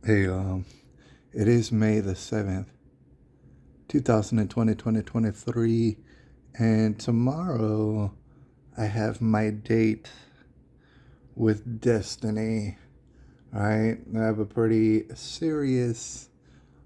Hey, it is May the 7th, 2023, and tomorrow I have my date with Destiny. Alright, I have a pretty serious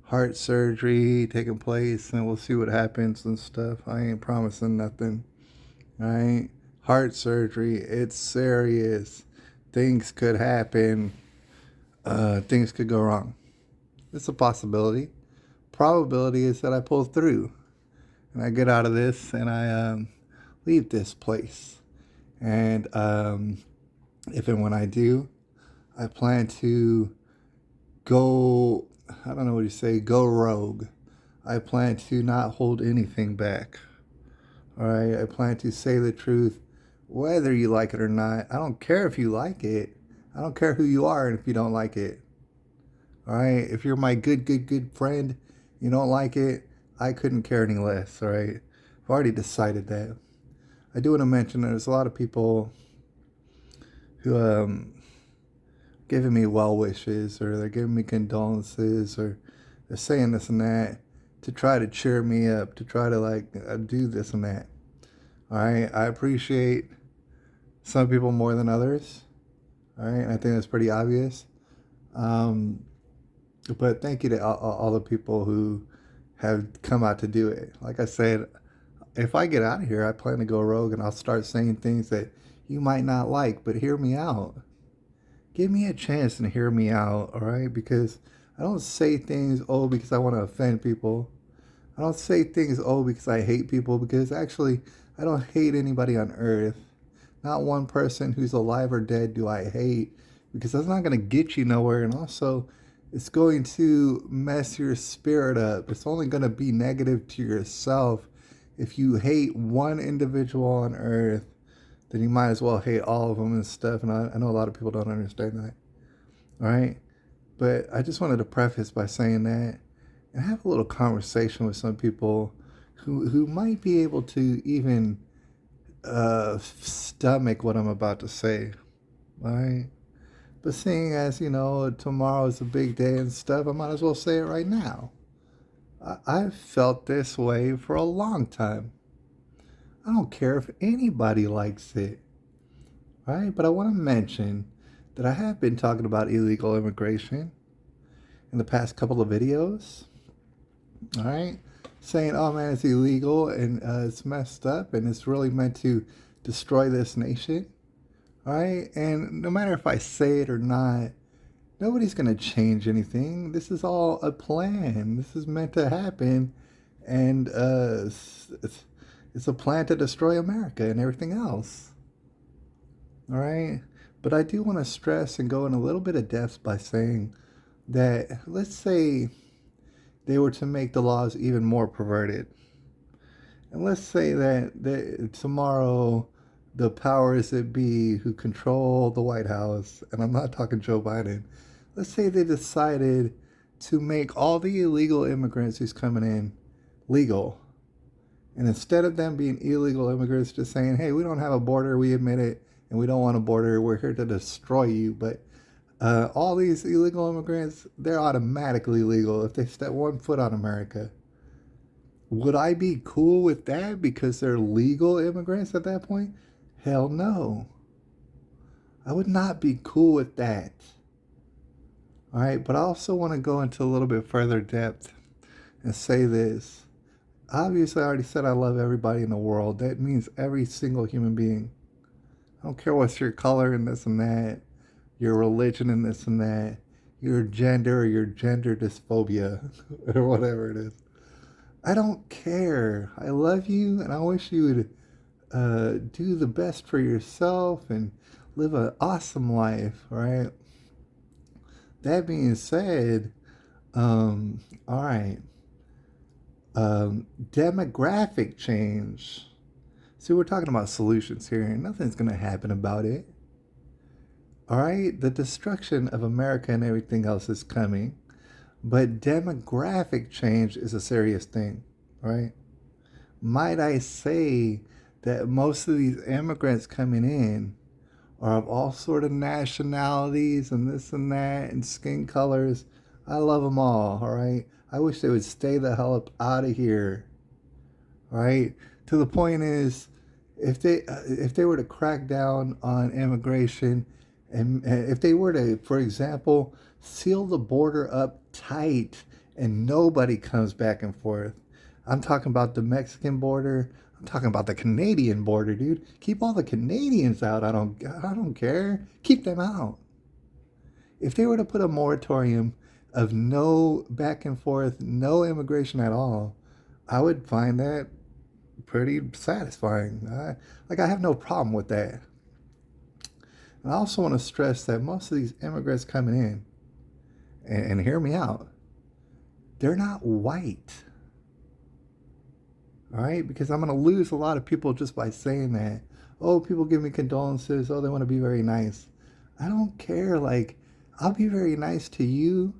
heart surgery taking place, and we'll see what happens and stuff. I ain't promising nothing. Alright, heart surgery, it's serious. Things could happen, things could go wrong. It's a possibility. Probability is that I pull through and I get out of this and I leave this place. And if and when I do, I plan to go, I don't know what you say, go rogue. I plan to not hold anything back. All right. I plan to say the truth, whether you like it or not. I don't care if you like it. I don't care who you are and if you don't like it. All right. If you're my good friend, you don't like it, I couldn't care any less. All right. I've already decided that. I do want to mention that there's a lot of people who giving me well wishes, or they're giving me condolences, or they're saying this and that to try to cheer me up, to try to do this and that. All right. I appreciate some people more than others. All right. I think that's pretty obvious. Um, but thank you to all the people who have come out to do it. Like I said, if I get out of here, I plan to go rogue and I'll start saying things that you might not like, but hear me out. Give me a chance and hear me out, all right? Because I don't say things, oh, because I want to offend people. I don't say things, oh, because I hate people, because actually, I don't hate anybody on earth. Not one person who's alive or dead do I hate, because that's not going to get you nowhere. And also, it's going to mess your spirit up. It's only going to be negative to yourself. If you hate one individual on earth, then you might as well hate all of them and stuff. And I know a lot of people don't understand that. All right. But I just wanted to preface by saying that and have a little conversation with some people who might be able to even stomach what I'm about to say. All right. But seeing as, tomorrow is a big day and stuff, I might as well say it right now. I've felt this way for a long time. I don't care if anybody likes it, right? But I want to mention that I have been talking about illegal immigration in the past couple of videos, all right? Saying, oh man, it's illegal and it's messed up and it's really meant to destroy this nation, all right? And no matter if I say it or not, nobody's going to change anything. This is all a plan. This is meant to happen. And it's a plan to destroy America and everything else. All right. But I do want to stress and go in a little bit of depth by saying that let's say they were to make the laws even more perverted. And let's say that tomorrow the powers that be who control the White House, and I'm not talking Joe Biden, let's say they decided to make all the illegal immigrants who's coming in legal. And instead of them being illegal immigrants just saying, hey, we don't have a border, we admit it, and we don't want a border, we're here to destroy you. But all these illegal immigrants, they're automatically legal if they step one foot on America. Would I be cool with that because they're legal immigrants at that point? Hell no. I would not be cool with that. All right, but I also want to go into a little bit further depth and say this. Obviously, I already said I love everybody in the world. That means every single human being. I don't care what's your color and this and that, your religion and this and that, your gender or your gender dysphoria or whatever it is. I don't care. I love you and I wish you would do the best for yourself and live an awesome life, right? That being said, all right. Demographic change. See, we're talking about solutions here, and nothing's going to happen about it. All right? The destruction of America and everything else is coming, but demographic change is a serious thing, right? Might I say that most of these immigrants coming in are of all sort of nationalities and this and that and skin colors. I love them all right? I wish they would stay the hell up out of here, right? To the point is, if they were to crack down on immigration, and if they were to, for example, seal the border up tight and nobody comes back and forth. I'm talking about the Mexican border. I'm talking about the Canadian border, dude. Keep all the Canadians out. I don't care. Keep them out. If they were to put a moratorium of no back and forth, no immigration at all, I would find that pretty satisfying. I have no problem with that. And I also want to stress that most of these immigrants coming in, and hear me out, they're not white. All right? Because I'm going to lose a lot of people just by saying that. Oh, people give me condolences. Oh, they want to be very nice. I don't care. Like, I'll be very nice to you.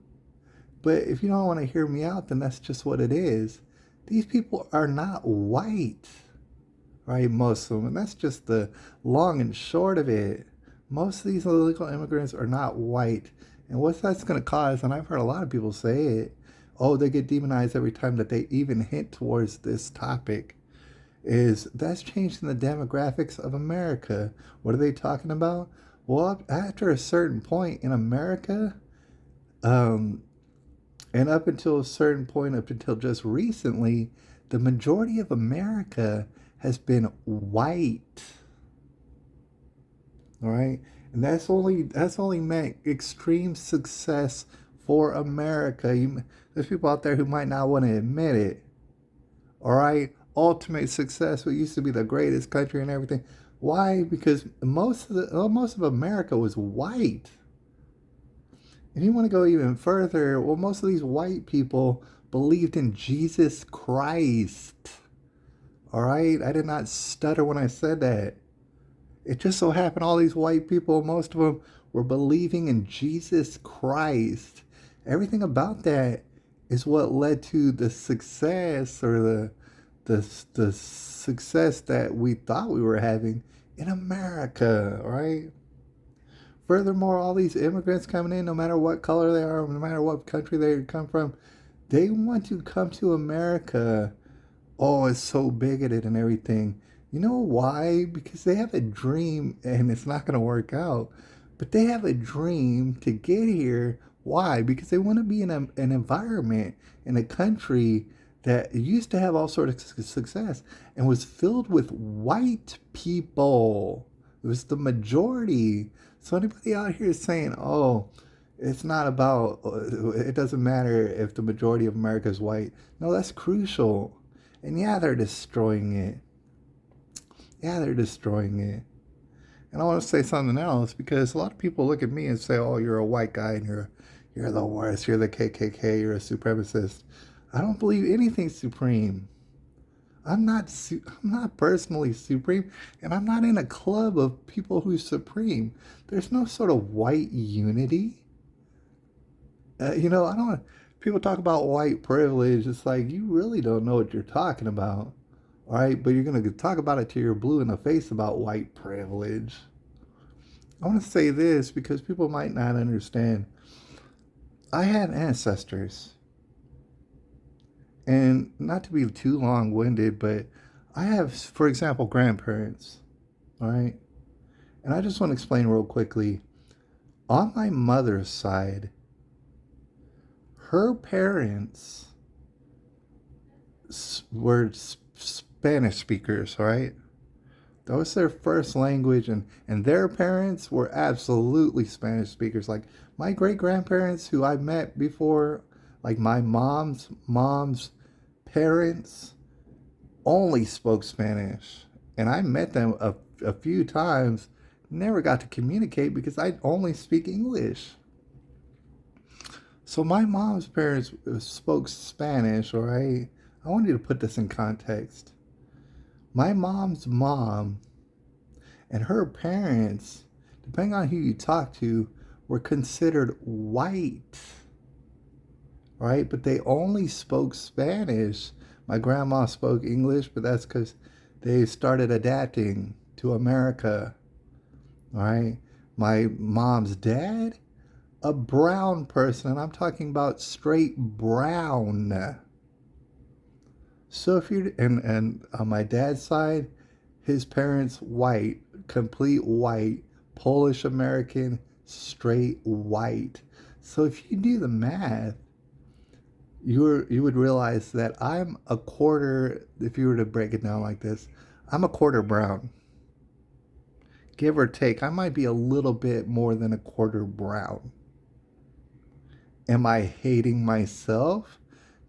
But if you don't want to hear me out, then that's just what it is. These people are not white, right? Most of them. And that's just the long and short of it. Most of these illegal immigrants are not white. And what that's going to cause, and I've heard a lot of people say it, oh, they get demonized every time that they even hint towards this topic, is that's changing the demographics of America. What are they talking about? Well, after a certain point in America, um, and up until a certain point, up until just recently, the majority of America has been white. All right, and that's only meant extreme success for America. There's people out there who might not want to admit it. All right, ultimate success. We used to be the greatest country and everything. Why? Because most of America was white. If you want to go even further, well, most of these white people believed in Jesus Christ. All right, I did not stutter when I said that. It just so happened all these white people, most of them were believing in Jesus Christ. Everything about that is what led to the success, or the success that we thought we were having in America, right? Furthermore, all these immigrants coming in, no matter what color they are, no matter what country they come from, they want to come to America. Oh, it's so bigoted and everything. You know why? Because they have a dream and it's not going to work out. But they have a dream to get here. Why? Because they want to be in an environment, in a country that used to have all sorts of success and was filled with white people. It was the majority. So anybody out here saying, oh, it's not about, it doesn't matter if the majority of America is white. No, that's crucial. And yeah, they're destroying it. Yeah, they're destroying it. And I want to say something else, because a lot of people look at me and say, oh, you're a white guy and you're the worst. You're the KKK. You're a supremacist. I don't believe anything's supreme. I'm not personally supreme, and I'm not in a club of people who's supreme. There's no sort of white unity. I don't. People talk about white privilege. It's like, you really don't know what you're talking about, all right? But you're gonna talk about it till you're blue in the face about white privilege. I want to say this because people might not understand. I have ancestors, and not to be too long-winded, but I have, for example, grandparents, all right? And I just want to explain real quickly. On my mother's side, her parents were Spanish speakers, all right? That was their first language, and their parents were absolutely Spanish speakers. Like my great grandparents, who I met before, like my mom's parents, only spoke Spanish. And I met them a few times, never got to communicate because I only speak English. So my mom's parents spoke Spanish, all right? I want you to put this in context. My mom's mom and her parents, depending on who you talk to, were considered white, right? But they only spoke Spanish. My grandma spoke English, but that's because they started adapting to America, all right? My mom's dad, a brown person, and I'm talking about straight brown. So if you and on my dad's side, his parents white, complete white, Polish American, straight white. So if you do the math, you would realize that I'm a quarter. If you were to break it down like this, I'm a quarter brown, give or take. I might be a little bit more than a quarter brown. Am I hating myself?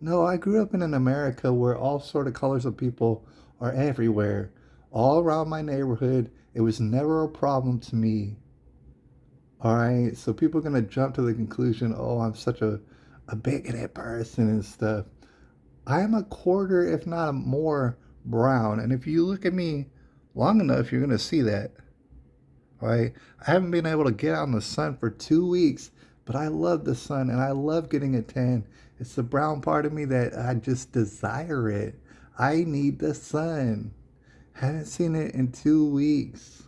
No, I grew up in an America where all sort of colors of people are everywhere, all around my neighborhood. It was never a problem to me. All right, so people are gonna jump to the conclusion, oh, I'm such a bigoted person and stuff. I'm a quarter, if not more, brown. And if you look at me long enough, you're gonna see that. Right? I haven't been able to get out in the sun for 2 weeks, but I love the sun and I love getting a tan. It's the brown part of me that I just desire it. I need the sun. Haven't seen it in 2 weeks.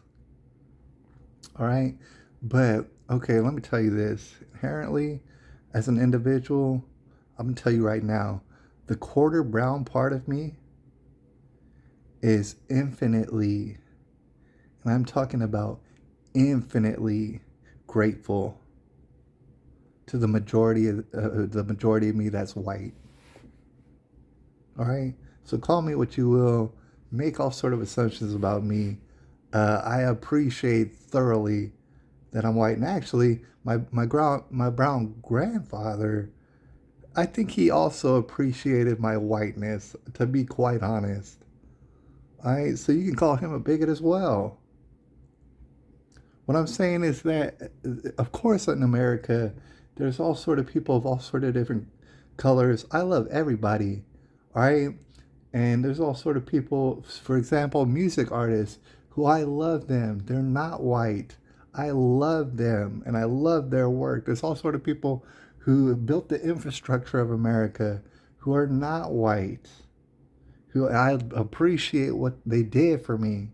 All right. But okay, let me tell you this. Inherently, as an individual, I'm gonna tell you right now, the quarter brown part of me is infinitely, and I'm talking about infinitely grateful to the majority of me that's white. All right. So call me what you will. Make all sort of assumptions about me. I appreciate thoroughly that I'm white, and actually, my brown grandfather, I think he also appreciated my whiteness. To be quite honest. All right. So you can call him a bigot as well. What I'm saying is that, of course, in America, there's all sort of people of all sort of different colors. I love everybody, all right? And there's all sort of people, for example, music artists who I love them. They're not white. I love them and I love their work. There's all sort of people who built the infrastructure of America who are not white, who I appreciate what they did for me.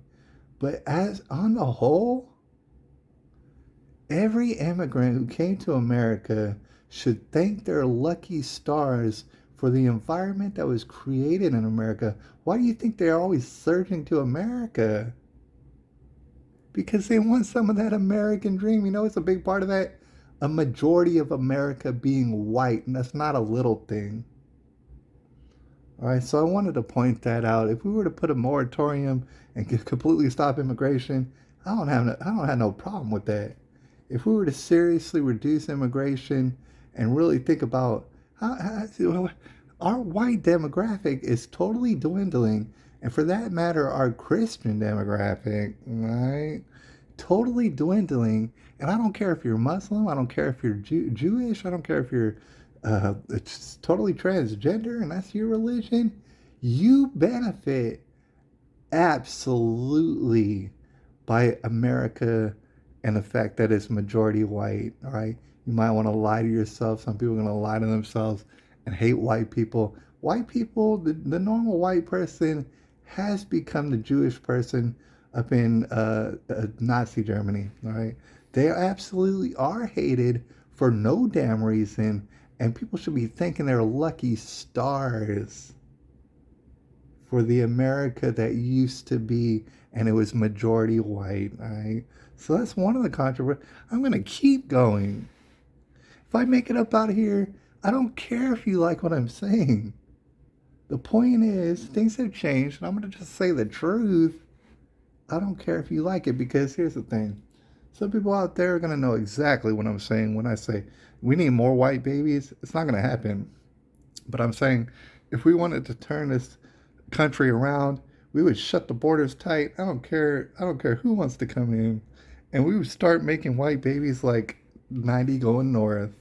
But as on the whole, every immigrant who came to America should thank their lucky stars for the environment that was created in America. Why do you think they're always surging to America? Because they want some of that American dream. You know, it's a big part of that. A majority of America being white, and that's not a little thing. All right, so I wanted to point that out. If we were to put a moratorium and completely stop immigration, I don't have no problem with that. If we were to seriously reduce immigration and really think about how our white demographic is totally dwindling, and for that matter, our Christian demographic, right, totally dwindling. And I don't care if you're Muslim, I don't care if you're Jewish, I don't care if you're it's totally transgender and that's your religion. You benefit absolutely by America and the fact that it's majority white. All right, you might want to lie to yourself. Some people are going to lie to themselves and hate white people. White people, the normal white person has become the Jewish person up in Nazi Germany. All right, they absolutely are hated for no damn reason, and people should be thanking their lucky stars for the America that used to be, and it was majority white. All right, so that's one of the controversies. I'm going to keep going. If I make it up out of here, I don't care if you like what I'm saying. The point is, things have changed, and I'm going to just say the truth. I don't care if you like it, because here's the thing. Some people out there are going to know exactly what I'm saying when I say we need more white babies. It's not going to happen. But I'm saying if we wanted to turn this country around, we would shut the borders tight. I don't care. I don't care who wants to come in. And we would start making white babies like 90 going north.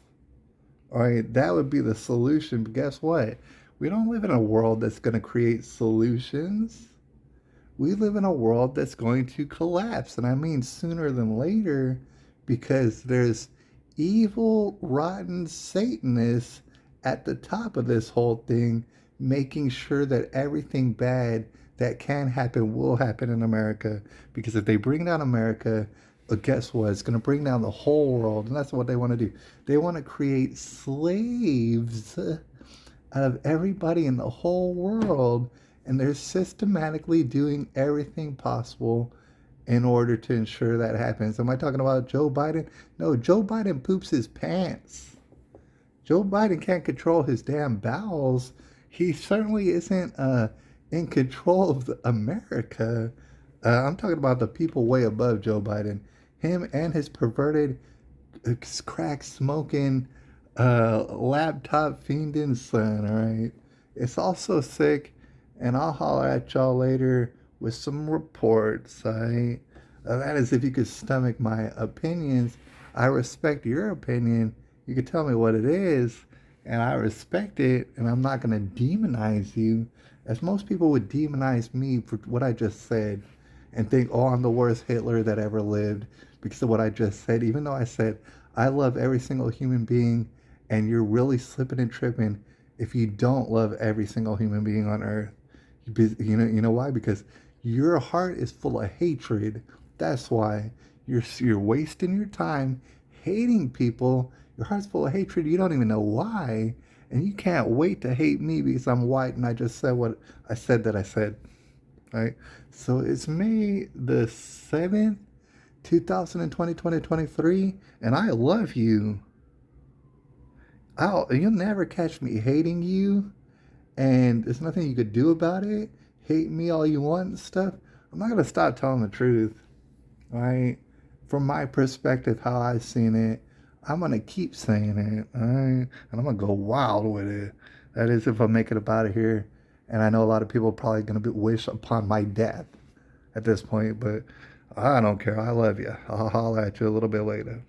All right, that would be the solution. But guess what? We don't live in a world that's going to create solutions. We live in a world that's going to collapse. And I mean sooner than later, because there's evil, rotten Satanists at the top of this whole thing, making sure that everything bad that can happen will happen in America. Because if they bring down America, But guess what? It's going to bring down the whole world. And that's what they want to do. They want to create slaves out of everybody in the whole world. And they're systematically doing everything possible in order to ensure that happens. Am I talking about Joe Biden? No, Joe Biden poops his pants. Joe Biden can't control his damn bowels. He certainly isn't in control of America. I'm talking about the people way above Joe Biden. Him and his perverted, crack smoking, laptop fiending son, alright? It's also sick, and I'll holler at y'all later with some reports, alright? That is if you could stomach my opinions. I respect your opinion. You can tell me what it is, and I respect it, and I'm not going to demonize you, as most people would demonize me for what I just said and think, oh, I'm the worst Hitler that ever lived because of what I just said, even though I said I love every single human being, and you're really slipping and tripping if you don't love every single human being on earth. You know why? Because your heart is full of hatred. That's why you're wasting your time hating people. Your heart's full of hatred. You don't even know why, and you can't wait to hate me because I'm white and I just said what I said that I said. Right? So it's May the 7th, 2020, 2023, and I love you. You'll never catch me hating you, and there's nothing you could do about it. Hate me all you want and stuff. I'm not gonna stop telling the truth, right? From my perspective, how I've seen it, I'm gonna keep saying it, all right? And I'm gonna go wild with it. That is, if I make it up out of here. And I know a lot of people are probably gonna wish upon my death at this point, but I don't care. I love you. I'll holler at you a little bit later.